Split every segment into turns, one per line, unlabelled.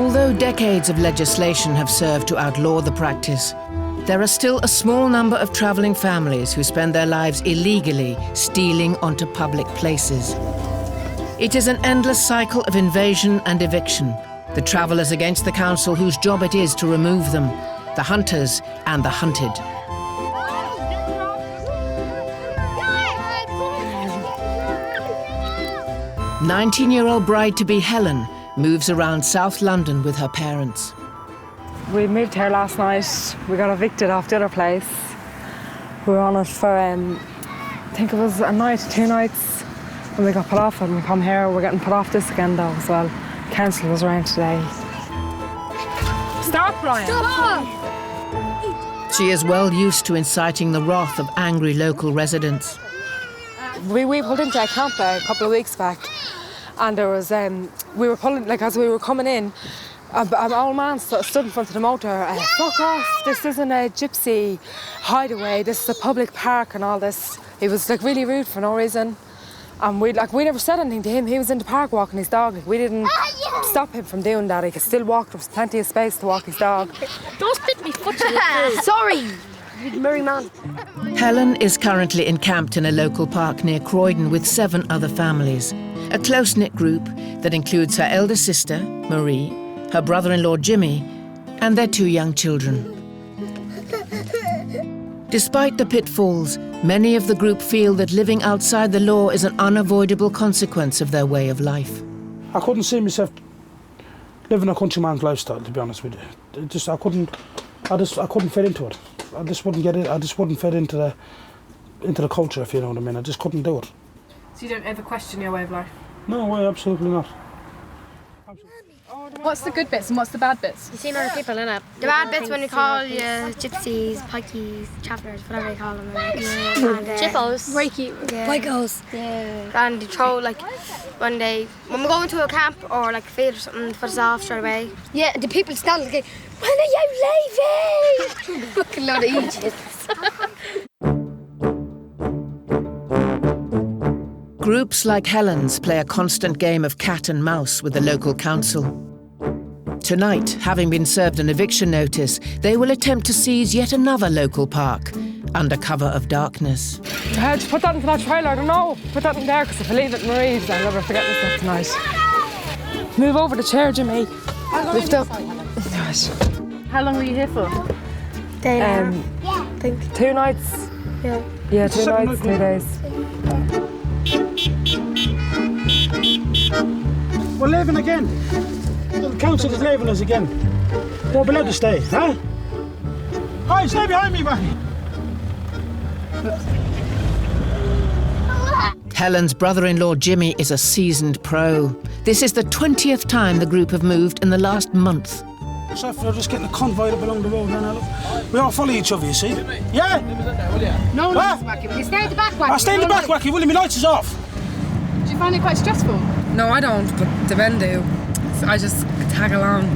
Although decades of legislation have served to outlaw the practice, there are still a small number of travelling families who spend their lives illegally stealing onto public places. It is an endless cycle of invasion and eviction, the travellers against the council whose job it is to remove them, the hunters and the hunted. 19-year-old bride-to-be Helen moves around South London with her parents.
We moved here last night. We got evicted off the other place. We were on it for, I think it was a night, 2 nights, and we got put off and we come here. We're getting put off this again though as well. Council was around today. Stop, Brian! Stop!
She is well used to inciting the wrath of angry local residents.
We pulled into a camp a couple of weeks back, and there was, we were pulling, like as we were coming in, an old man stood in front of the motor. Fuck off! This isn't a Gypsy hideaway. This is a public park and all this. He was like really rude for no reason, and we never said anything to him. He was in the park walking his dog. Like, we didn't stop him from doing that. He could still walk. There was plenty of space to walk his dog.
Don't spit me foot. Sorry, you merry man.
Helen is currently encamped in a local park near Croydon with 7 other families, a close-knit group that includes her elder sister, Marie, her brother-in-law, Jimmy, and their 2 young children. Despite the pitfalls, many of the group feel that living outside the law is an unavoidable consequence of their way of life.
I couldn't see myself living a countryman's lifestyle, to be honest with you. I couldn't fit into it. I just wouldn't get it. I just wouldn't fit into the culture, if you know what I mean. I just couldn't do it.
So you don't ever question your way of life?
No, absolutely not.
What's the good bits and what's the bad bits?
You see other people, innit? The bad bits when you call you gypsies, pikeys, travellers, whatever you call them. Chippos. Pikos. Yeah. And they throw, like, when we go into a camp or like a field or something, put us off straight away. Yeah, the people stand like, when are you leaving? Fucking lot of idiots.
Groups like Helen's play a constant game of cat and mouse with the local council. Tonight, having been served an eviction notice, they will attempt to seize yet another local park under cover of darkness.
Just put that into that trailer, I don't know. Put that in there, because if I leave it in Marie's, I'll never forget this stuff tonight. Move over the chair, Jimmy. Lift up.
How long were you here for?
Day
I think 2 nights.
Yeah.
Yeah, 2 nights, 2 days.
We're leaving again. The council is leaving us again. We're allowed to stay, huh? Hi, stay behind me, man.
Helen's brother-in-law Jimmy is a seasoned pro. This is the 20th time the group have moved in the last month.
So we're just getting a convoy up along the road now. We all follow each other, you see? Yeah?
No, Wacky. Will you stay at the back, Wacky?
I'll stay in the back, Wacky. Will you? My lights is off.
Do you find it quite stressful?
No, I don't, but the men do. So I just tag along.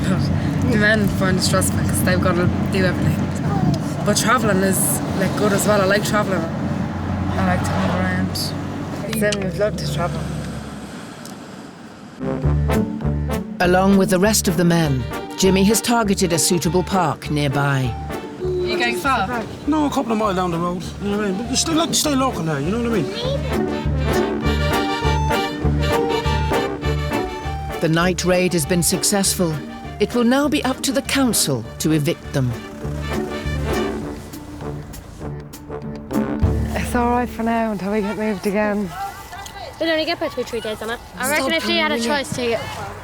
But the men find it stressful because they've got to do everything. But travelling is like good as well. I like travelling. I like to move around. Then we'd love to travel.
Along with the rest of the men, Jimmy has targeted a suitable park nearby.
Are you going far?
No, a couple of miles down the road. You know what I mean? But we still like to stay local now, you know what I mean?
The night raid has been successful. It will now be up to the council to evict them.
It's all right for now until we get moved again.
We'll only get about 2 or 3 days on it. I reckon if they had a choice to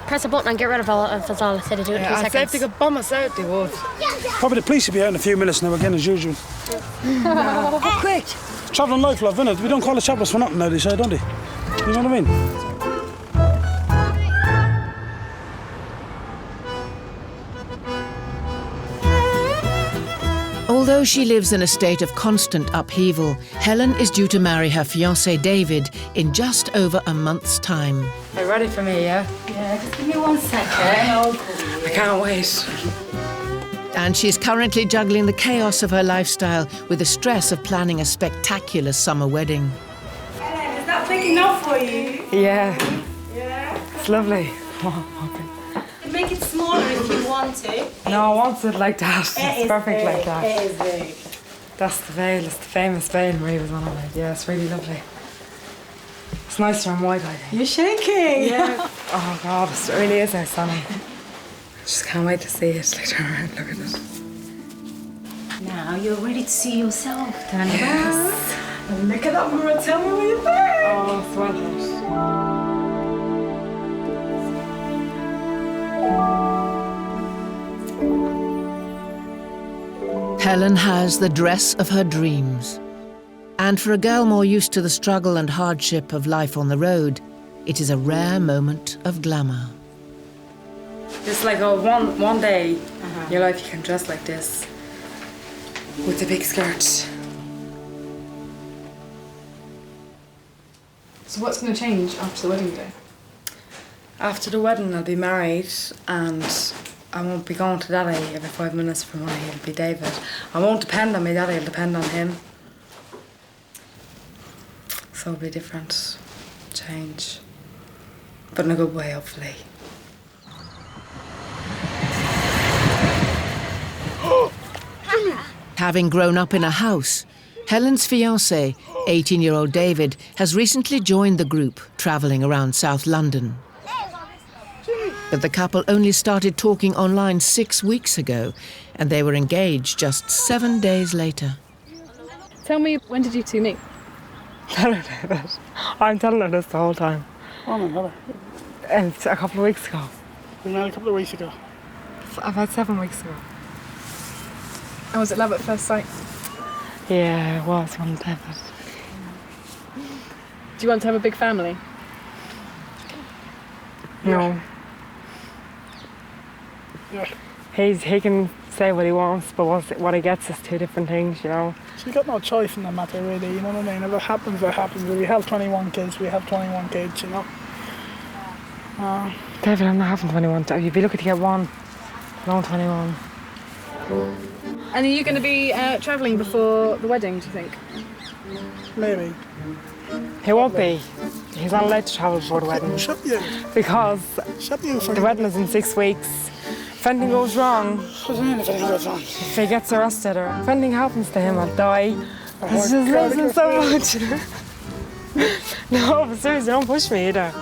press a button and get rid of all of us all, instead of do it in 2 seconds.
If they could bomb us out, they would.
Probably the police will be out in a few minutes now again, as usual.
Quick!
Travelling life, love, innit? We don't call it travellers for nothing now, they say, don't they? You know what I mean?
Although she lives in a state of constant upheaval, Helen is due to marry her fiancé David in just over a month's time.
Are you ready for me, yeah?
Yeah, just give me 1 second.
I can't wait.
And she's currently juggling the chaos of her lifestyle with the stress of planning a spectacular summer wedding.
Is that big enough for you?
Yeah.
Yeah.
It's lovely. Oh, okay.
can make it smaller if you want to.
No, I want it like that. It's perfect
big.
like that.
It is big.
That's the veil. It's the famous veil Marie was on about. Yeah, it's really lovely. It's nicer and white, I think.
You're shaking.
Yeah. Oh God, it really is now stunning. Just can't wait to see it. Like, turn around, look at it.
Now you're ready to see yourself, Daniel.
Yes.
And look at that mirror. Tell me what you think.
Oh, it's worth it.
Helen has the dress of her dreams. And for a girl more used to the struggle and hardship of life on the road, it is a rare moment of glamour.
Just like one day in your life you can dress like this with a big skirt.
So what's going to change after the wedding day?
After the wedding I'll be married and I won't be going to Daddy every 5 minutes from when he'll be David. I won't depend on my daddy, I'll depend on him. So it'll be different, change, but in a good way, hopefully.
Having grown up in a house, Helen's fiancé, 18-year-old David, has recently joined the group travelling around South London. But the couple only started talking online 6 weeks ago, and they were engaged just 7 days later.
Tell me, when did you two meet?
Tell her that. I'm telling her this the whole time.
Oh, my God.
And a couple of weeks ago.
We met a couple of weeks ago.
About 7 weeks ago.
And was it love at first sight?
Yeah, it was one David.
Do you want to have a big family?
No.
Yeah.
He can say what he wants, but what he gets is two different things, you know.
So you got no choice in that matter, really, you know what I mean? If it happens, it happens. If we have 21 kids, we have 21 kids, you know.
David, I'm not having 21. You'd be lucky to get one. No 21.
And are you going to be travelling before the wedding, do you think?
Maybe.
He won't be. He's not allowed to travel before the wedding.
Shut you.
Because
Shut you for
the wedding is in 6 weeks. If anything goes wrong,
What do you mean if anything goes wrong?
if he gets arrested or if anything happens to him, I'll die. This just loves him so much. No, but seriously, don't push me either.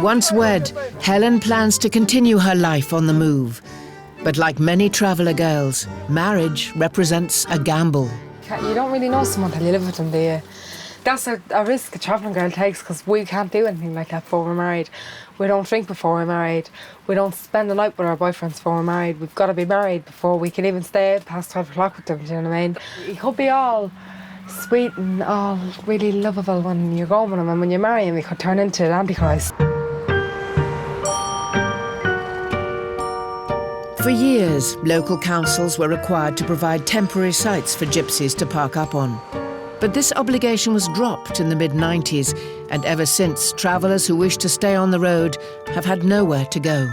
Once wed, Helen plans to continue her life on the move. But like many traveller girls, marriage represents a gamble.
You don't really know someone till you live with them, do you? That's a risk a travelling girl takes because we can't do anything like that before we're married. We don't drink before we're married. We don't spend the night with our boyfriends before we're married. We've got to be married before we can even stay past 12 o'clock with them, do you know what I mean? He could be all sweet and all really lovable when you're going with him, and when you marry him, he could turn into an antichrist.
For years, local councils were required to provide temporary sites for gypsies to park up on. But this obligation was dropped in the mid-90s, and ever since, travellers who wish to stay on the road have had nowhere to go.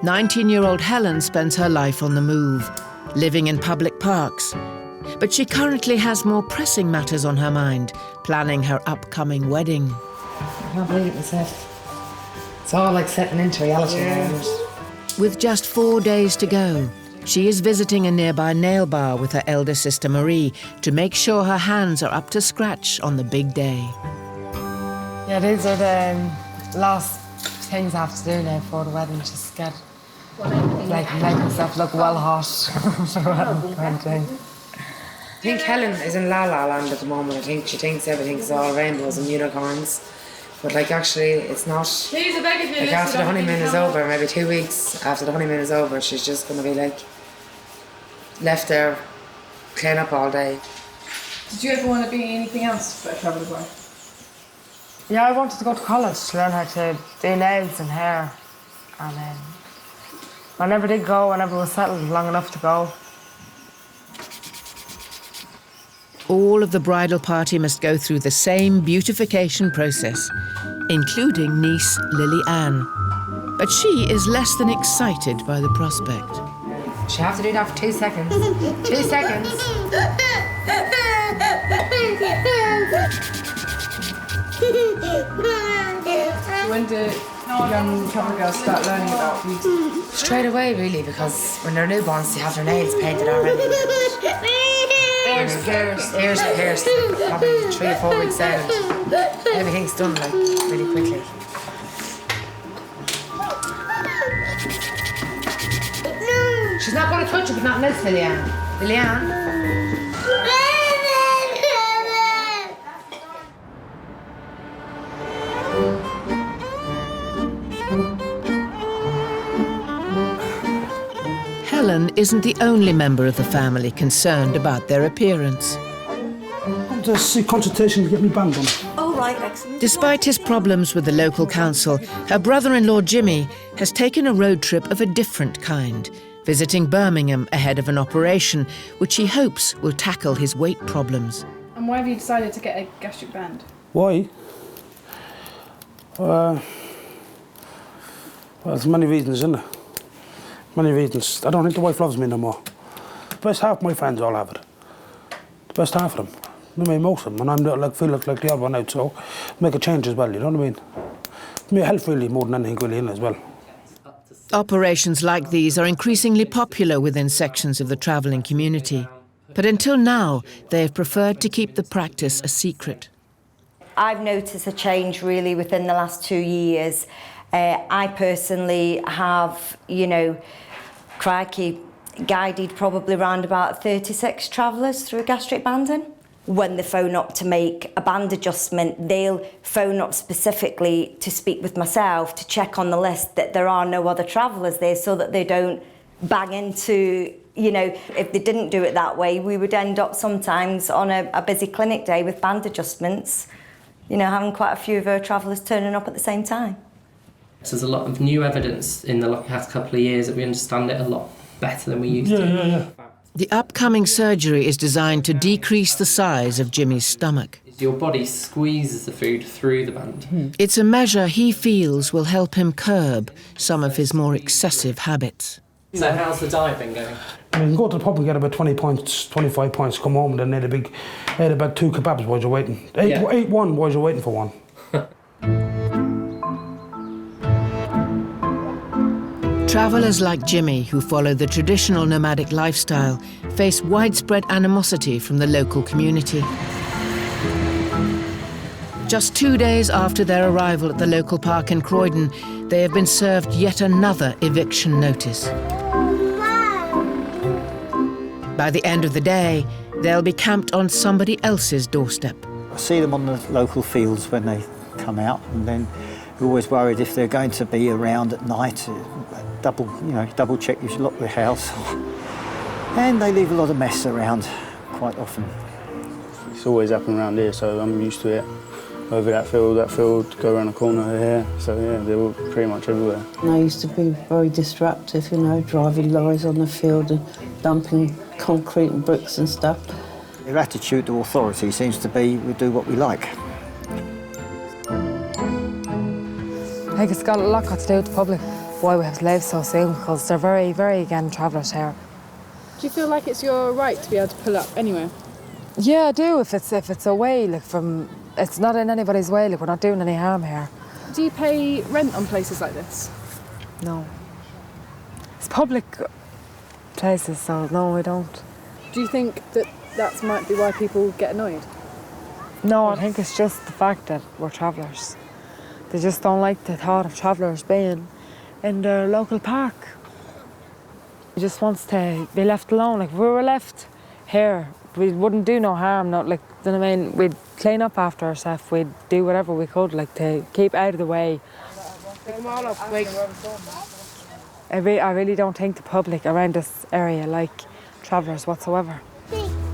19-year-old Helen spends her life on the move, living in public parks. But she currently has more pressing matters on her mind, planning her upcoming wedding.
I can't believe it myself. It's all like setting into reality. Yeah.
With just 4 days to go, she is visiting a nearby nail bar with her elder sister Marie to make sure her hands are up to scratch on the big day.
Yeah, these are the last things I have to do now before the wedding. Just get, make myself look well hot for the wedding kind of thing. I think Helen is in La La Land at the moment. I think she thinks everything's all rainbows and unicorns. But like actually it's not. Like after the honeymoon is over, maybe 2 weeks after the honeymoon is over, she's just gonna be like left there, clean up all day.
Did you ever want to be anything else but a traveller's wife?
Yeah, I wanted to go to college to learn how to do nails and hair. And I never did go, I never was settled long enough to go.
All of the bridal party must go through the same beautification process, including niece Lily Ann. But she is less than excited by the prospect.
She have to do that for 2 seconds. 2 seconds.
When do young travel girls start learning about beauty?
Straight away, really, because when they're newborns, they have their nails painted already. Ears pierced, probably 3 or 4 weeks out. Everything's done like really quickly. She's not going to touch you, but not miss Lillian. Lillian?
Helen isn't the only member of the family concerned about their appearance.
To see consultation to get me banned on.
Oh, right, excellent.
Despite his problems with the local council, her brother-in-law Jimmy has taken a road trip of a different kind, visiting Birmingham ahead of an operation which he hopes will tackle his weight problems.
And why have you decided to get a gastric band?
Why? Well, there's many reasons, isn't there? Many reasons. I don't think the wife loves me no more. The best half of my friends all have it. The best half of them. I mean, most of them. And I'm feel like the other one out, so make a change as well, you know what I mean? Me health really more than anything really in as well.
Operations like these are increasingly popular within sections of the travelling community. But until now, they have preferred to keep the practice a secret.
I've noticed a change really within the last 2 years. I personally have, guided probably around about 36 travellers through gastric banding. When they phone up to make a band adjustment, they'll phone up specifically to speak with myself to check on the list that there are no other travellers there so that they don't bang into, if they didn't do it that way, we would end up sometimes on a busy clinic day with band adjustments, having quite a few of our travellers turning up at the same time.
So there's a lot of new evidence in the past couple of years that we understand it a lot better than we used to.
Yeah.
The upcoming surgery is designed to decrease the size of Jimmy's stomach.
Your body squeezes the food through the band.
It's a measure he feels will help him curb some of his more excessive habits.
So how's the diet been going?
I mean, go to the pub and get about 20 points, 25 points, come home and then ate about 2 kebabs while you're waiting. Ate one while you're waiting for one.
Travellers like Jimmy, who follow the traditional nomadic lifestyle, face widespread animosity from the local community. Just 2 days after their arrival at the local park in Croydon, they have been served yet another eviction notice. By the end of the day, they'll be camped on somebody else's doorstep.
I see them on the local fields when they come out, and then we're always worried if they're going to be around at night. Double check you should lock the house. And they leave a lot of mess around quite often.
It's always happened around here, so I'm used to it. Over that field, go around the corner here. So yeah, they're all pretty much everywhere.
And I used to be very disruptive, driving lorries on the field and dumping concrete and bricks and stuff.
Their attitude to authority seems to be we do what we like.
I think it's got a lot to do with the public, why we have to leave so soon, because they're very, very again travellers here.
Do you feel like it's your right to be able to pull up anywhere?
Yeah, I do, if it's away, it's not in anybody's way, we're not doing any harm here.
Do you pay rent on places like this?
No. It's public places, so no, we don't.
Do you think that might be why people get annoyed?
No, I think it's just the fact that we're travellers. They just don't like the thought of travellers being in their local park. He just wants to be left alone. If we were left here, we wouldn't do no harm. We'd clean up after ourselves. We'd do whatever we could, to keep out of the way. Pick them all up, I really don't think the public around this area like travellers whatsoever.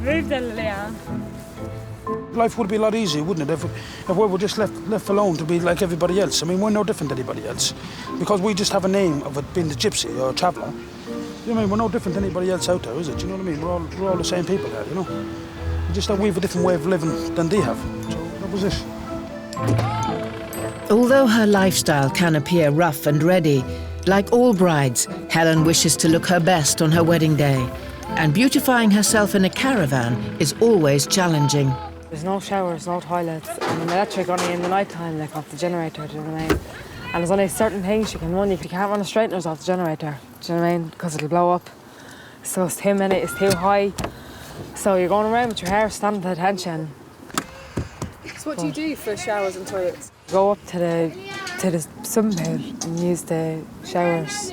Move then, Lillian.
Life would be a lot easier, wouldn't it, if we were just left alone to be like everybody else. I mean, we're no different than anybody else. Because we just have a name of it being the Gypsy or a traveller. We're no different than anybody else out there, is it? You know what I mean? We're all the same people there, Just that we have a different way of living than they have. So that was it.
Although her lifestyle can appear rough and ready, like all brides, Helen wishes to look her best on her wedding day. And beautifying herself in a caravan is always challenging.
There's no showers, no toilets, and an electric only in the night time, like off the generator, do you know what I mean? And there's only certain things you can run. You can't run a straighteners off the generator, do you know what I mean? Because it'll blow up. So it's too many, it's too high. So you're going around with your hair standing at attention.
So what do you do for showers and toilets?
Go up to the swimming pool and use the showers.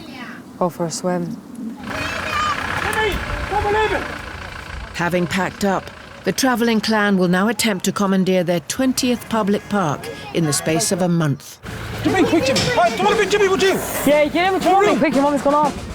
Go for a swim.
Having packed up, the travelling clan will now attempt to commandeer their 20th public park in the space of a month.
Jimmy, quick, Jimmy! Right, come on a bit, Jimmy, would you?
Yeah, get in with Tommy, quick, your mummy's gone off.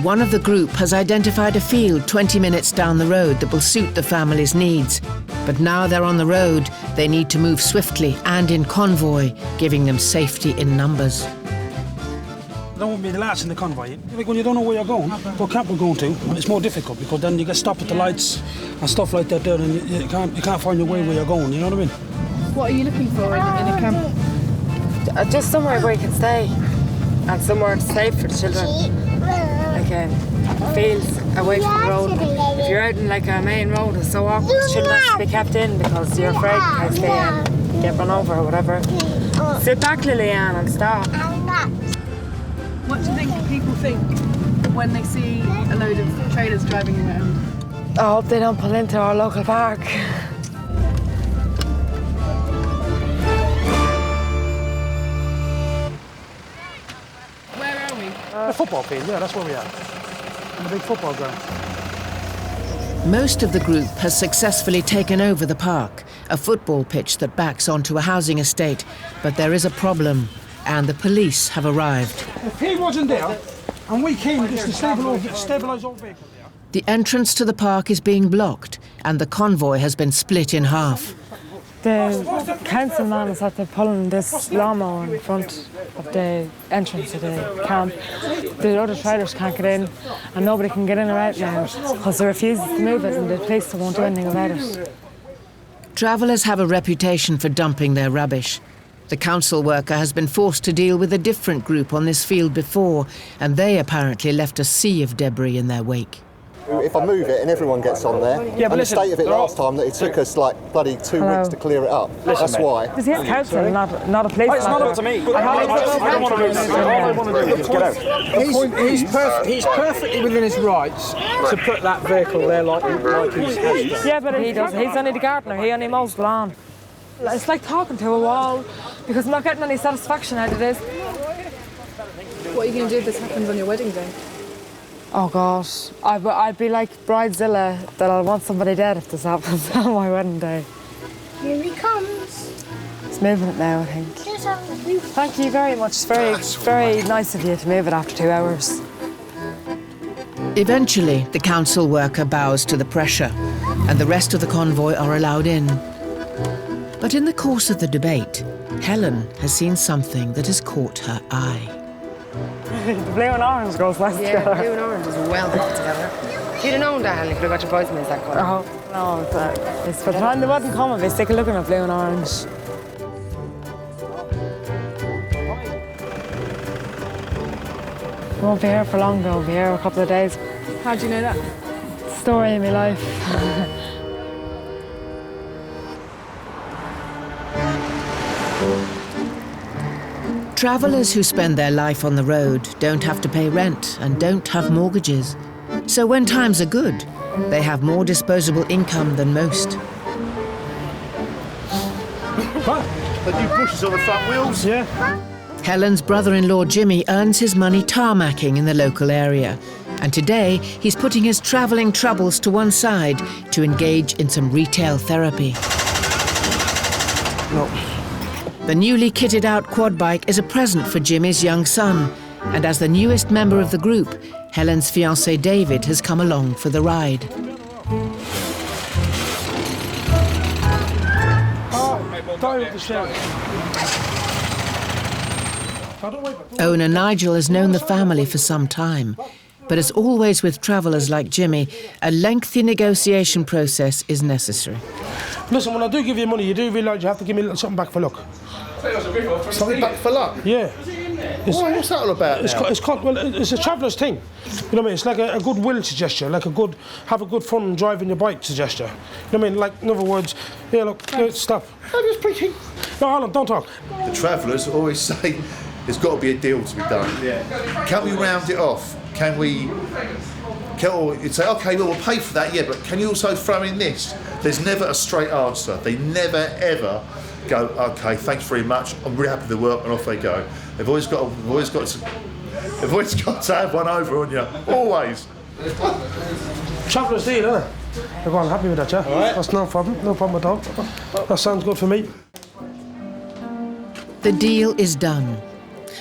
One of the group has identified a field 20 minutes down the road that will suit the family's needs. But now they're on the road, they need to move swiftly and in convoy, giving them safety in numbers.
Don't want to be the last in the convoy. Like when you don't know where you're going, what camp we're going to, it's more difficult because then you get stopped at the lights and stuff like that there, and you can't find your way where you're going, you know what I mean?
What are you looking for in a camp?
Just somewhere where you can stay and somewhere safe for the children. Like fields away from the road. If you're out in like a main road, it's so awkward. The children have to be kept in because you're afraid in case they get run over or whatever. Sit back, Lillian, and stop.
What do you think people think when they see a load of trailers driving around?
I hope they don't pull into our local park.
Where are we?
The football field, yeah, that's where we are. In the big football ground.
Most of the group has successfully taken over the park, a football pitch that backs onto a housing estate. But there is a problem, and the police have arrived.
If he wasn't there, and we came just to stabilise our vehicle there.
The entrance to the park is being blocked, and the convoy has been split in half.
The councilman is at the pulling this lawnmower in front of the entrance to the camp. The other trailers can't get in, and nobody can get in or out now because they refuse to move it and the police won't do anything about it.
Travellers have a reputation for dumping their rubbish. The council worker has been forced to deal with a different group on this field before, and they apparently left a sea of debris in their wake.
If I move it and everyone gets on there, and the state of it last time, that it took us like bloody 2 weeks to clear it up. That's why.
This is council, not a police.
It's not up to me. I don't want to move. All I want to do is get out.
He's perfectly within his rights to put that vehicle there like he's has.
Yeah, but he doesn't. He's only the gardener. He only mows the lawn. It's like talking to a wall because I'm not getting any satisfaction out of this.
What are you going to do if this happens on your wedding day?
Oh gosh, I'd be like Bridezilla that I'll want somebody dead if this happens on my wedding day.
Here he comes.
It's moving it now, I think. Thank you very much. It's very nice of you to move it after 2 hours.
Eventually, the council worker bows to the pressure, and the rest of the convoy are allowed in. But in the course of the debate, Helen has seen something that has caught her eye.
The blue and orange goes nice together.
Yeah, blue and orange is well put together. If you'd have known that, you could have got your bridesmaids that colour.
Oh, no, but it's for the time they wouldn't come if they stick a look at blue and orange. We won't be here for long though, we'll be here a couple of days.
How do you know that?
Story of my life.
Travellers who spend their life on the road don't have to pay rent and don't have mortgages. So when times are good, they have more disposable income than most.
The new bushes on the front wheels?
Yeah.
Helen's brother-in-law Jimmy earns his money tarmacking in the local area. And today, he's putting his travelling troubles to one side to engage in some retail therapy.
No.
The newly kitted out quad bike is a present for Jimmy's young son. And as the newest member of the group, Helen's fiancé David has come along for the ride. Owner Nigel has known the family for some time. But as always with travellers like Jimmy, a lengthy negotiation process is necessary.
Listen, when I do give you money, you do realise you have to give me a little something back for luck.
Something back for luck?
Yeah.
What's that all about?
It's a traveller's thing. You know what I mean? It's like a goodwill suggestion, like have a good fun driving your bike suggestion. You know what I mean? Like, in other words, yeah, look, stop.
I'm just preaching.
No, hold on, don't talk.
The travellers always say there's got to be a deal to be done. Yeah. Can we round it off? Can we... you'd say, OK, well, we'll pay for that, yeah, but can you also throw in this? There's never a straight answer. They never, ever go, OK, thanks very much, I'm really happy with the work, and off they go. They've always got to have one over on you, always.
Traveller's deal, isn't it? I'm happy with that, yeah? All right. That's no problem at all. That sounds good for me.
The deal is done.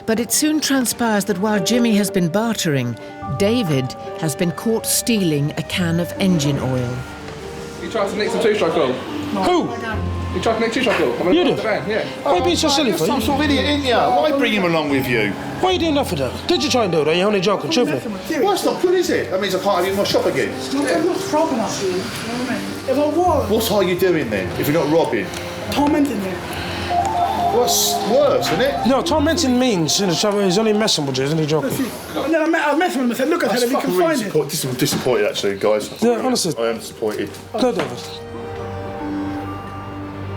But it soon transpires that while Jimmy has been bartering, David has been caught stealing a can of engine oil.
You tried to nick some two-stroke oil?
Who?
You tried to nick two-stroke oil?
You did?
Yeah.
Why are you being so silly for?
You're some sort of idiot, ain't you? Why bring him along with you?
Why are you doing that for that? Did you try and do it, or are you only joking, truthfully?
Well, it's not good, is it? That means I can't have you in my shop again.
I'm not robbing us, you know what I mean? If I was...
What are you doing then, if you're not robbing?
Tormenting you.
What's worse, isn't it?
No, tormenting means he's only messing with you, isn't he joking?
And then I met him and I said, look, I said, if you can find it.
I'm disappointed, actually, guys.
Yeah, honestly.
I am disappointed.
No, David.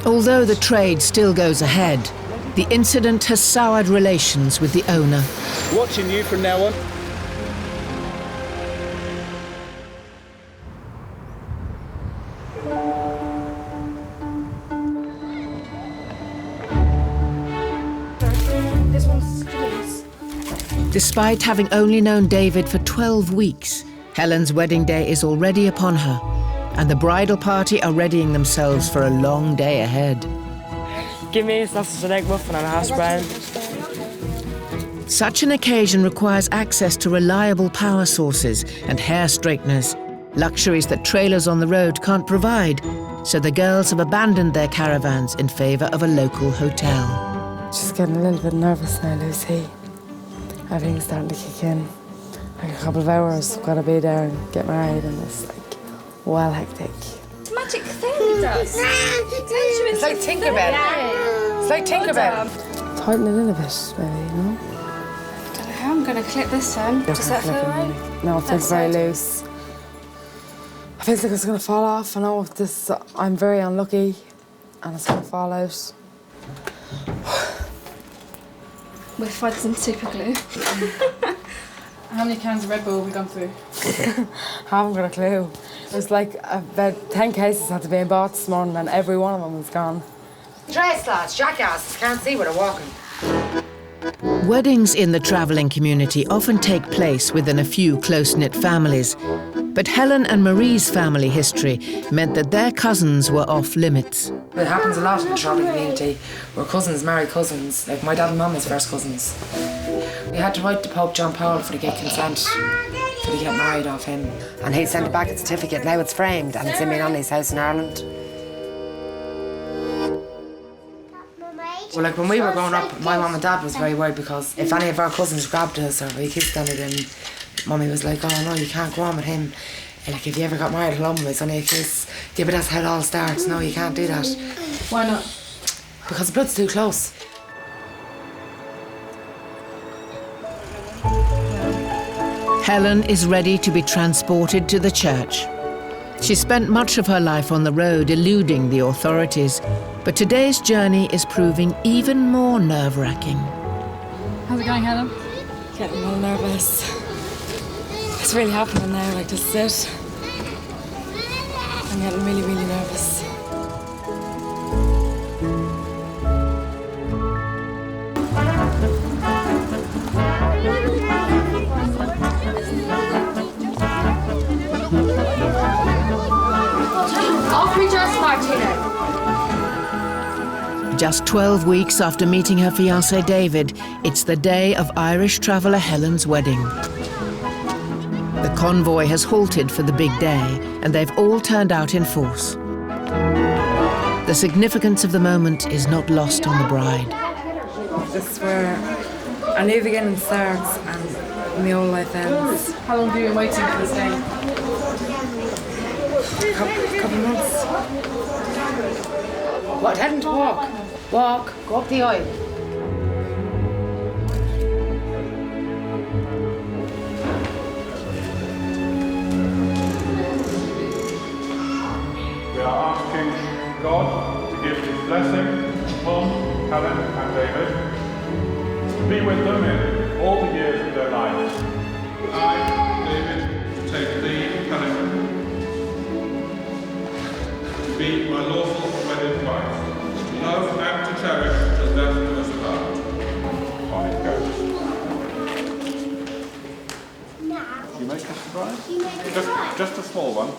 Although the trade still goes ahead, the incident has soured relations with the owner.
Watching you from now on.
Despite having only known David for 12 weeks, Helen's wedding day is already upon her, and the bridal party are readying themselves for a long day ahead.
Give me a sausage and egg muffin and a hash brown.
Such an occasion requires access to reliable power sources and hair straighteners, luxuries that trailers on the road can't provide, so the girls have abandoned their caravans in favour of a local hotel.
Just getting a little bit nervous now, Lucy. Everything's starting to kick in. Like a couple of hours, I've got to be there and get married, and it's like, well, hectic.
It's a magic thing it does. It's
like Tinkerbell. It's like Tinkerbell.
Tighten it in a bit, maybe, you know?
I don't know how I'm going to clip this one. Does that feel right?
No, it feels very loose. I feel like it's going to fall off. I know this. I'm very unlucky, and it's going to fall out.
We're fighting some super glue.
How many cans of Red Bull have we gone through?
I haven't got a clue. There's like about 10 cases had to be bought this morning, and every one of them was gone.
Dress lads, jackasses, can't see where they're walking.
Weddings in the travelling community often take place within a few close-knit families, but Helen and Marie's family history meant that their cousins were off limits.
It happens a lot in the travelling community where cousins marry cousins. Like my dad and mum is first cousins. We had to write to Pope John Paul for to get consent for to get married off him. And he sent back a certificate. Now it's framed and it's in my nanny's house in Ireland. Well, like when we were growing up, my mum and dad was very worried because if any of our cousins grabbed us or we kissed any of them, Mummy was like, oh no, you can't go on with him. Like if you ever got married alone, it's only a kiss. Yeah, but that's how it all starts. No, you can't do that.
Why not?
Because the blood's too close.
Helen is ready to be transported to the church. She spent much of her life on the road eluding the authorities, but today's journey is proving even more nerve-wracking.
How's it going, Helen?
Getting a little nervous. It's really happening now, like this is it. I'm getting really, really nervous.
I'll pre-dress Martina.
Just 12 weeks after meeting her fiancé David, it's the day of Irish traveller Helen's wedding. The convoy has halted for the big day, and they've all turned out in force. The significance of the moment is not lost on the bride.
This is where a new beginning starts and my old life ends.
How long have you been waiting for this day?
Couple months.
Tell him to walk. Walk. Go up the aisle.
We are asking God to give His blessing upon Helen and David, to be with them in all the years of their lives. I, David, take thee, Helen, to be my lawful wedded wife, to love and to cherish till death do us part. On it goes. You make a surprise? Just a small one.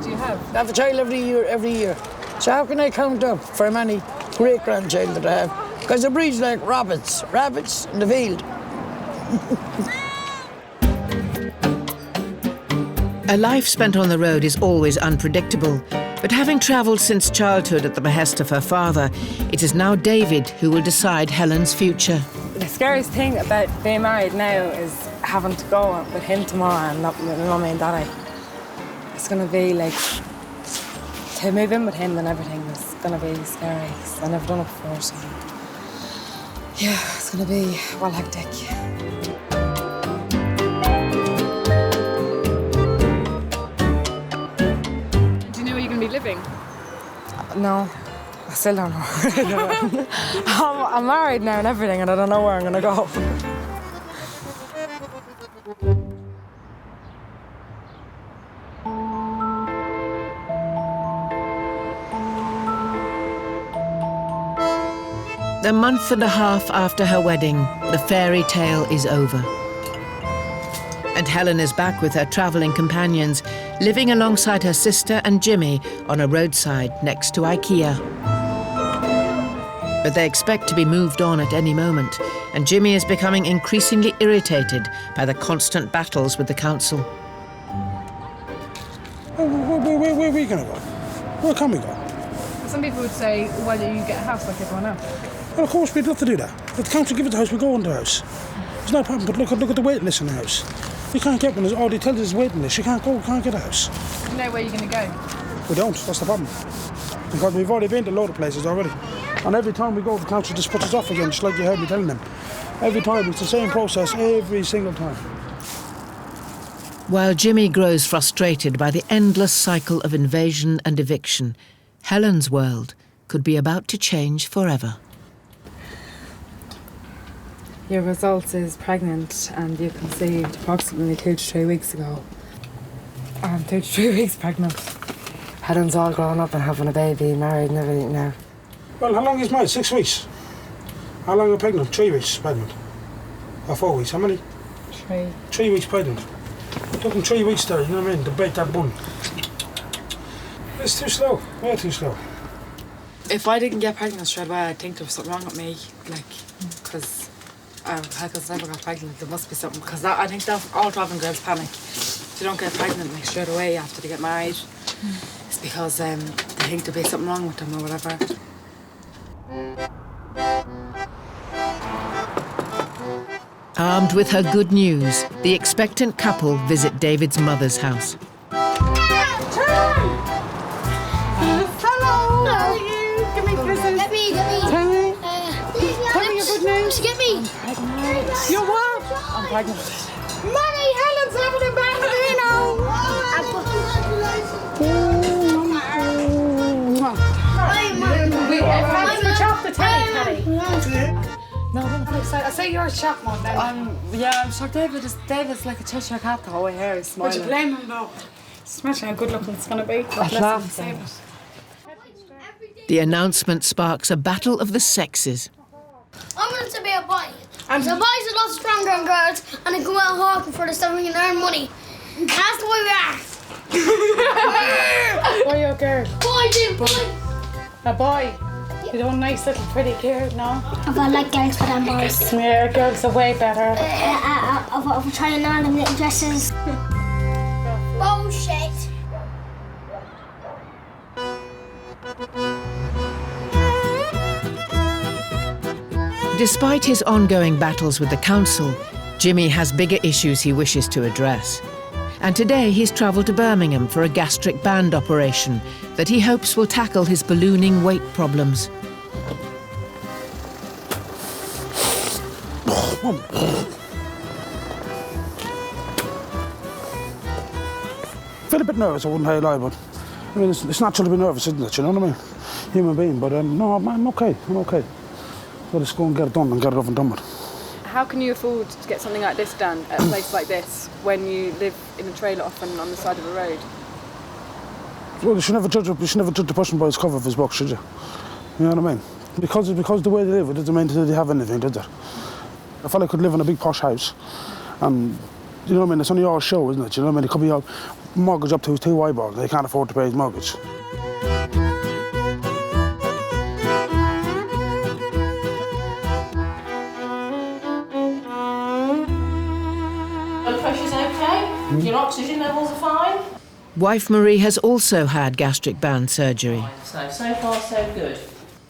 Do you have?
I have a child every year. So how can I count up for how many great-grandchildren that I have? Because it breeds like rabbits in the field.
A life spent on the road is always unpredictable, but having travelled since childhood at the behest of her father, it is now David who will decide Helen's future.
The scariest thing about being married now is having to go with him tomorrow and not with Mummy and Daddy. It's going to be like, to move in with him and everything is going to be scary. I've never done it before, so yeah, it's going to be well hectic.
Do you know where you're going to be living?
No, I still don't know. I'm married now and everything, and I don't know where I'm going to go.
A month and a half after her wedding, the fairy tale is over. And Helen is back with her travelling companions, living alongside her sister and Jimmy on a roadside next to IKEA. But they expect to be moved on at any moment, and Jimmy is becoming increasingly irritated by the constant battles with the council.
Where are we going to go? Where can we go?
Some people would say, why don't you get a house like everyone else?
Well, of course, we'd love to do that. If the council give us the house, we go on the house. There's no problem, but look at the waiting list in the house. You can't get one. All they tell you is waiting list. You can't get a house.
Do you know where you're going to go?
We don't. That's the problem. Because we've already been to a load of places already. And every time we go, the council just puts us off again, just like you heard me telling them. Every time, it's the same process every single time.
While Jimmy grows frustrated by the endless cycle of invasion and eviction, Helen's world could be about to change forever.
Your results is pregnant and you conceived approximately 2 to 3 weeks ago. I'm 2 to 3 weeks pregnant. Helen's all grown up and having a baby, married and everything now.
Well, how long is married? 6 weeks. How long are you pregnant? 3 weeks pregnant. Or 4 weeks, how many?
3.
3 weeks pregnant. It took them 3 weeks there, you know what I mean, to break that bun. It's too slow, way too slow.
If I didn't get pregnant straight away, I'd think there was something wrong with me, because I never got pregnant. There must be something, because I think that all travelling girls panic. If they don't get pregnant straight away after they get married, it's because they think there'll be something wrong with them or whatever.
Armed with her good news, the expectant couple visit David's mother's house.
Tell me your good news. Get me.
You're what? I'm pregnant.
Mommy, Helen's having a bambino.
Let's chop the telly, No, I'm going to I say you're a chap one then.
Yeah, I'm sure David's like a Cheshire cat the whole way here. He's smiling.
Would you blame him though? Just imagine how good looking it's going to be.
The announcement sparks a battle of the sexes.
I'm going to be a boy. And so boys are a lot stronger than girls, and they go out hawking for the stuff and earn money. And that's the way we are.
Boy or girl?
Boy, dude, boy.
A boy. You don't nice little pretty girl, no?
If I like girls for them boys.
Yeah, girls are way better.
If we're trying on them little dresses. Bullshit.
Despite his ongoing battles with the council, Jimmy has bigger issues he wishes to address. And today he's travelled to Birmingham for a gastric band operation that he hopes will tackle his ballooning weight problems.
Feel a bit nervous, I wouldn't tell you lie, but I mean, it's natural to be nervous, isn't it? You know what I mean? Human being, but no, I'm okay. I'm okay. I'll just go and get it done and get it over and done with.
How can you afford to get something like this done at a place like this when you live in a trailer often on the side of a road?
Well, you should never judge a person by his cover of his book, should you? You know what I mean? Because the way they live, it doesn't mean that they have anything, does it? A fella could live in a big posh house, and you know what I mean? It's only our show, isn't it? You know what I mean? It could be a mortgage up to his 2 eyeballs. They can't afford to pay his mortgage.
Blood pressure's okay. Your oxygen levels are fine.
Wife Marie has also had gastric band surgery.
So far, so good.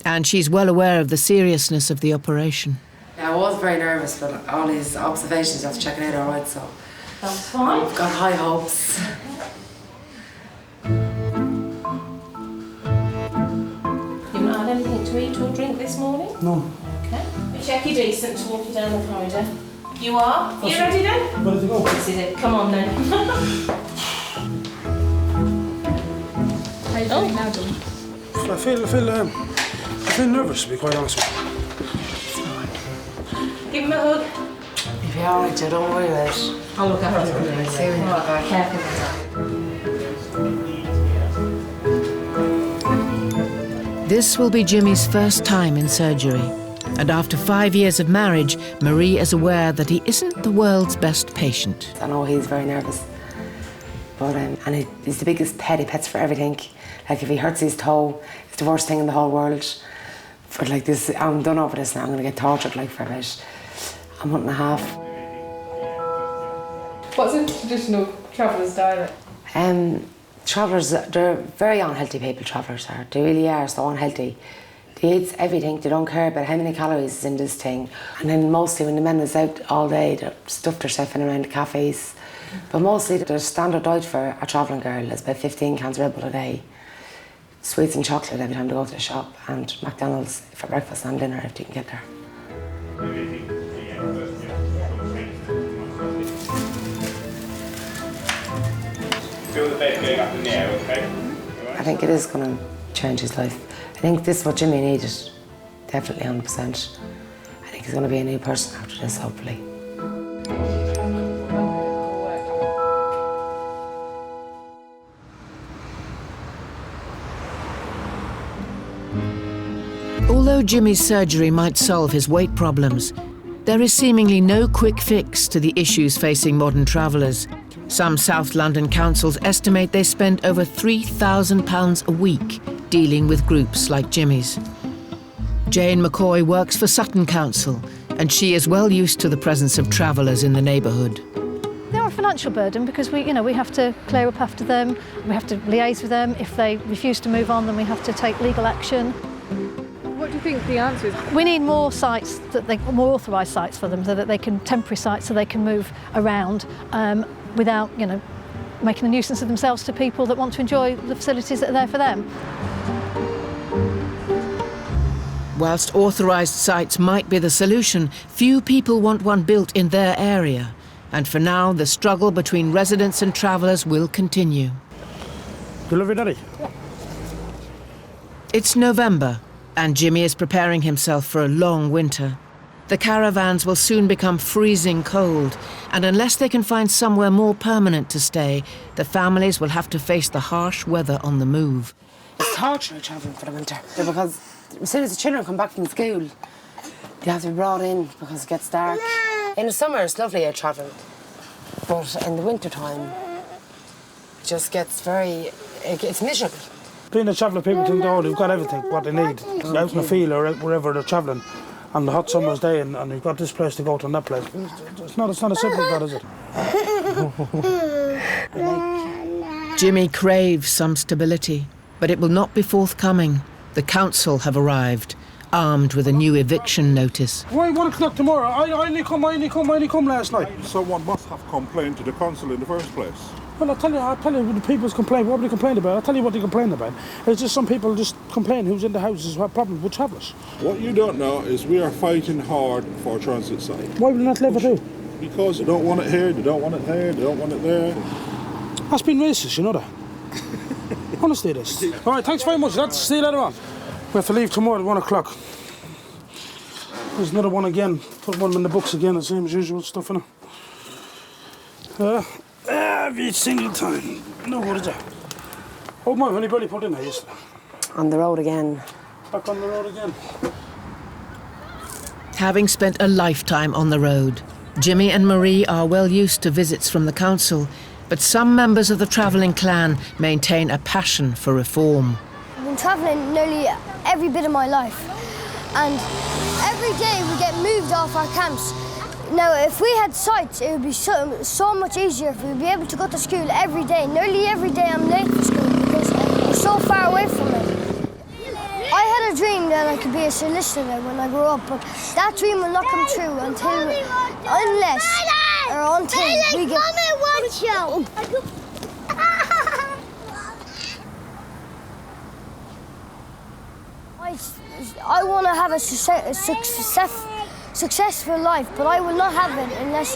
And she's well aware of the seriousness of the operation.
Yeah, I was very nervous, but all these observations after checking out all right, so
that's fine.
I've got high hopes.
You've not had anything to eat or drink this morning?
No.
Okay. We check you're decent to walk you down the corridor. You are? You ready then?
Ready to go.
This is it. Come on then.
How are you feeling now, John?
I feel nervous, to be quite honest with you.
Give him a hug.
If you're all right, Joe, don't worry about it.
I'll look after him.
See you when you get back.
Careful.
This will be Jimmy's first time in surgery. And after 5 years of marriage, Marie is aware that he isn't the world's best patient.
I know he's very nervous, but and he's the biggest pet. He pets for everything. Like if he hurts his toe, it's the worst thing in the whole world. But like this, I'm done over this now. I'm going to get tortured like for about a month and a half.
What's a traditional traveller's diet?
Travellers, they're very unhealthy people, travellers are. They really are so unhealthy. They eat everything, they don't care about how many calories is in this thing. And then mostly when the men is out all day, they stuff themselves in around the cafes. But mostly the standard diet for a travelling girl is about 15 cans of Red Bull a day. Sweets and chocolate every time they go to the shop, and McDonald's for breakfast and dinner if you can get there.
Feel the bed going up in the air, okay?
I think it is going to change his life. I think this is what Jimmy needed, definitely 100%. I think he's going to be a new person after this, hopefully.
Although Jimmy's surgery might solve his weight problems, there is seemingly no quick fix to the issues facing modern travellers. Some South London councils estimate they spend over £3,000 a week dealing with groups like Jimmy's. Jane McCoy works for Sutton Council, and she is well used to the presence of travellers in the neighbourhood.
They're a financial burden because we have to clear up after them, we have to liaise with them. If they refuse to move on, then we have to take legal action.
What do you think the answer is?
We need more sites, more authorised sites for them, so that they can, temporary sites, so they can move around without, making a nuisance of themselves to people that want to enjoy the facilities that are there for them.
Whilst authorised sites might be the solution, few people want one built in their area. And for now, the struggle between residents and travellers will continue.
Delivery daddy?
It's November, and Jimmy is preparing himself for a long winter. The caravans will soon become freezing cold, and unless they can find somewhere more permanent to stay, the families will have to face the harsh weather on the move.
It's torture travelling for the winter, because as soon as the children come back from school, They have to be brought in because it gets dark. In the summer, it's lovely out travelling, but in the winter time, it just gets it's miserable.
Being a traveller, people think, oh, they've got everything, what they need, out in the field or wherever they're travelling, on the hot summer's day, and you've got this place to go to and that place. It's not as simple as that, is it?
Jimmy craves some stability, but it will not be forthcoming. The council have arrived, armed with a new eviction notice.
Why 1 o'clock tomorrow? I only come last night.
Someone must have complained to the council in the first place.
Well, I'll tell you the people's complaint. What they complain about? I'll tell you what they complain about. It's just some people just complain who's in the houses who have problems with travellers.
What you don't know is we are fighting hard for a transit site.
Why will they not leave it too?
Because they don't want it here, they don't want it there, they don't want it there.
That's been racist, you know that. Honestly, it is. All right, thanks very much. See you later on. We have to leave tomorrow at 1 o'clock. There's another one again. Put one in the books again, the same as usual stuff, you know. Every single time. No, what is that? Oh my, when he barely put in there yesterday.
On the road again.
Back on the road again.
Having spent a lifetime on the road, Jimmy and Marie are well used to visits from the council, but some members of the travelling clan maintain a passion for reform.
I've been travelling nearly every bit of my life, and every day we get moved off our camps. Now, if we had sites, it would be so much easier if we'd be able to go to school every day. Nearly every day I'm late for school because we're so far away from it. I had a dream that I could be a solicitor when I grew up, but that dream will not come true until we get... I want to have a successful life, but I will not have it unless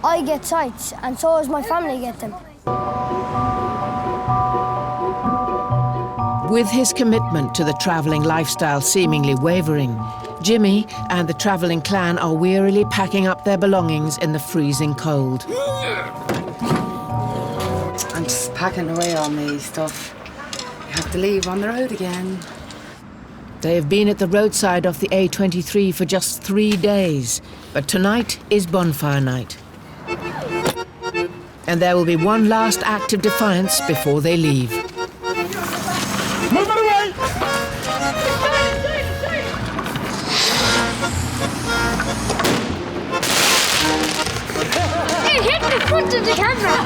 I get sights, and so does my family get them.
With his commitment to the travelling lifestyle seemingly wavering, Jimmy and the travelling clan are wearily packing up their belongings in the freezing cold.
I'm just packing away all my stuff. I have to leave on the road again.
They have been at the roadside off the A23 for just 3 days, but tonight is Bonfire night. And there will be one last act of defiance before they leave.
Move it away!
It hit the front of the camera!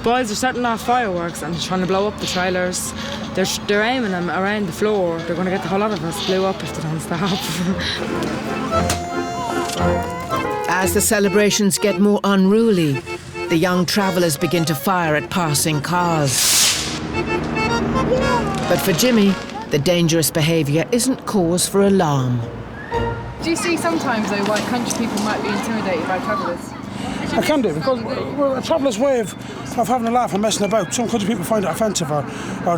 Boys are setting off fireworks and trying to blow up the trailers. They're aiming them around the floor. They're going to get the whole lot of us blew up if they don't stop.
As the celebrations get more unruly, the young travellers begin to fire at passing cars. But for Jimmy, the dangerous behaviour isn't cause for alarm.
Do you see sometimes, though, why country people might be intimidated by travellers?
I can do, because a traveller's way of having a laugh and messing about. Some country people find it offensive or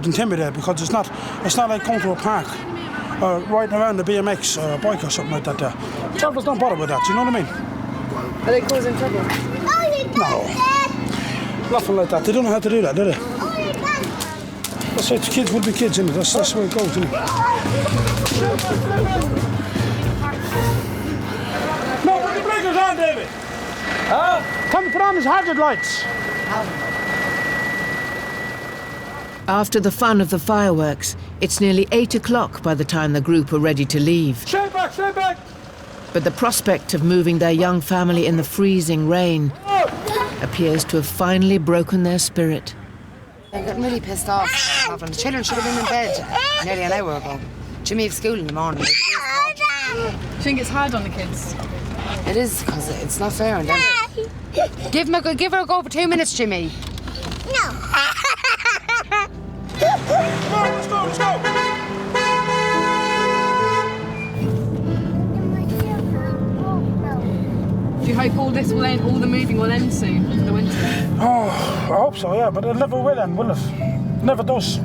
intimidating because it's not like going to a park or riding around a BMX or a bike or something like that there. Travellers don't bother with that, do you know what I mean?
Are they causing trouble?
No. Nothing like that. They don't know how to do that, do they? That's it. Kids will be kids, isn't it? That's the way it goes, isn't it? No, put the blinkers on, David! Come put on his hazard lights.
After the fun of the fireworks, it's nearly 8 o'clock by the time the group are ready to leave.
Straight back, straight back!
But the prospect of moving their young family in the freezing rain appears to have finally broken their spirit.
I'm getting really pissed off. The children should have been in bed nearly an hour ago. Jimmy have school in the morning.
Do you think it's hard on the kids?
It is, because it's not fair on them. Give her a go for 2 minutes, Jimmy.
No.
Let's go, let's go!
Do you hope all this will end, all the moving will end soon for the winter?
Oh, I hope so, yeah, but it never will end, will it? It never does.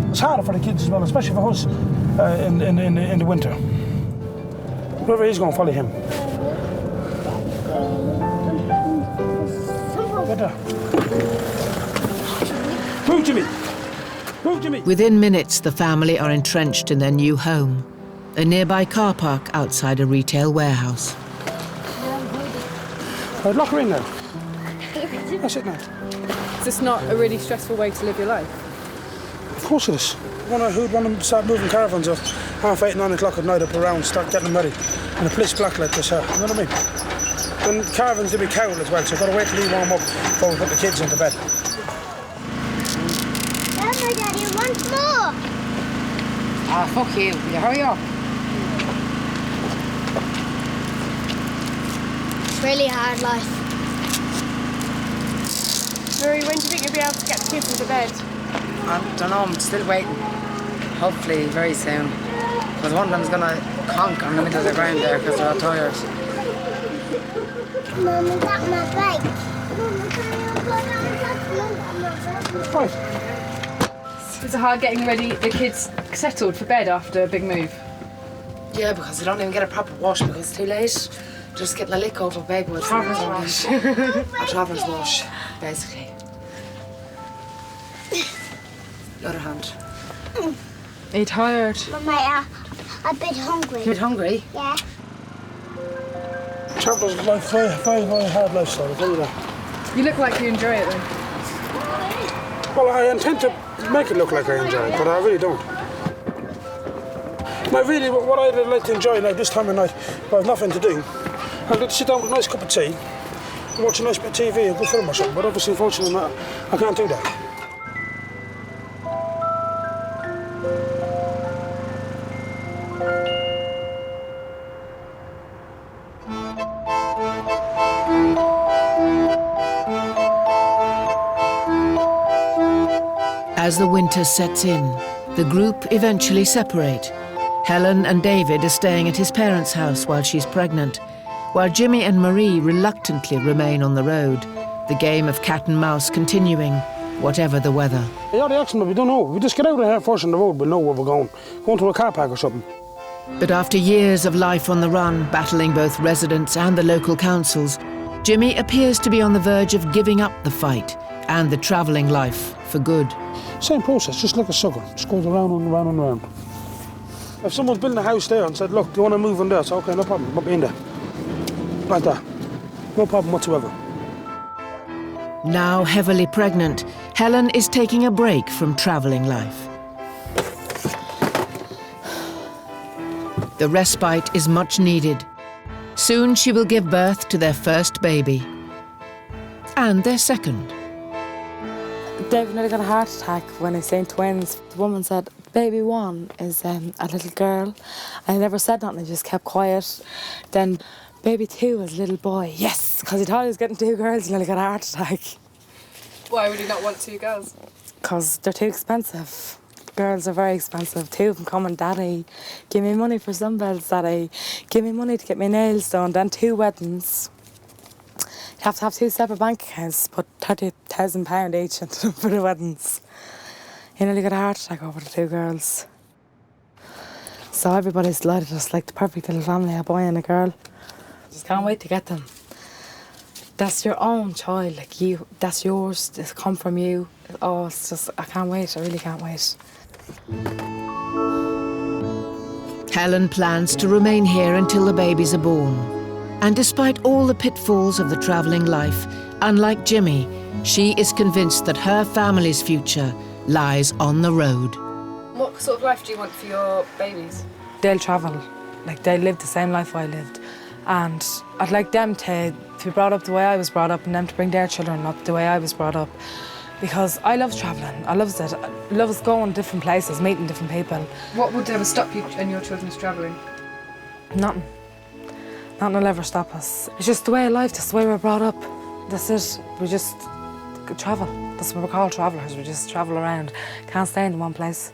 It's harder for the kids as well, especially for us in the winter. Whoever is going to follow him. Better. Move, Jimmy. Move, Jimmy.
Within minutes, the family are entrenched in their new home, a nearby car park outside a retail warehouse.
Right, lock her in now. That's it now.
Is this not a really stressful way to live your life?
Of course it is. Who'd want to start moving caravans at 8:30, 9 o'clock at night up around, start getting them ready, and a pitch black like this, you know what I mean? And caravans, they'll be cold as well, so you've got to wait till you warm up before we put the kids into bed.
Daddy, Daddy, once more.
Ah, fuck you. Will you hurry up?
Really hard life.
Marie, when do you think you'll be able to get the kids into bed?
I don't know, I'm still waiting. Hopefully very soon. Because one of them's going to conk on the middle of the ground there because they're all tired.
Mum, is that my bike?
Right.
Is it hard getting the kids settled for bed after a big move?
Yeah, because they don't even get a proper wash because it's too late. Just getting a lick over baby with
Traveller's wash.
A traveller's wash, basically. The other hand.
Are you tired?
Mum, I'm a bit hungry.
You're a bit hungry?
Yeah.
Traveller's life, very, very, very hard lifestyle, I'll tell you that.
You look like you enjoy it then.
Well, I intend to make it look like I enjoy it, but I really don't. Now, really, what I'd like to enjoy now this time of night, if I have nothing to do, I'd like to sit down with a nice cup of tea, and watch a nice bit of TV, a good film or something, but obviously, unfortunately, I can't do that.
As the winter sets in, the group eventually separate. Helen and David are staying at his parents' house while she's pregnant, while Jimmy and Marie reluctantly remain on the road, the game of cat and mouse continuing, whatever the weather.
Yeah, the accident, we don't know. We just get out of here first on the road, we'll know where we're going. Going to a car park or something.
But after years of life on the run, battling both residents and the local councils, Jimmy appears to be on the verge of giving up the fight and the travelling life for good.
Same process, just like a sucker. Just goes around and around and around. If someone's building a house there and said, look, do you want to move in there? So, okay, no problem, put me in there. Like that. No problem whatsoever.
Now heavily pregnant, Helen is taking a break from travelling life. The respite is much needed. Soon she will give birth to their first baby. And their second.
David nearly got a heart attack when I seen twins. The woman said, baby one is a little girl. I never said nothing, I just kept quiet. Then baby two is a little boy. Yes, because he thought he was getting two girls, he nearly got a heart attack.
Why would he not want two girls?
Because they're too expensive. Girls are very expensive. Two of them coming, Daddy, give me money for sunbeds, Daddy. Give me money to get my nails done. Then two weddings. You have to have two separate bank accounts, put £30,000 each into them for the weddings. He nearly got a heart attack over the two girls. So everybody's delighted, it's like the perfect little family, a boy and a girl. Just can't wait to get them. That's your own child, like you, that's yours, it's come from you. Oh, it's just, I can't wait, I really can't wait.
Helen plans to remain here until the babies are born. And despite all the pitfalls of the travelling life, unlike Jimmy, she is convinced that her family's future lies on the road.
What sort of life do you want for your babies?
They'll travel, like they'll live the same life I lived. And I'd like them to be brought up the way I was brought up and them to bring their children up the way I was brought up. Because I love travelling, I love it. I love going different places, meeting different people.
What would ever stop you and your children's travelling?
Nothing. Nothing will ever stop us. It's just the way of life, that's the way we're brought up. That's it. We just travel. That's what we're called, travellers. We just travel around. Can't stay in one place.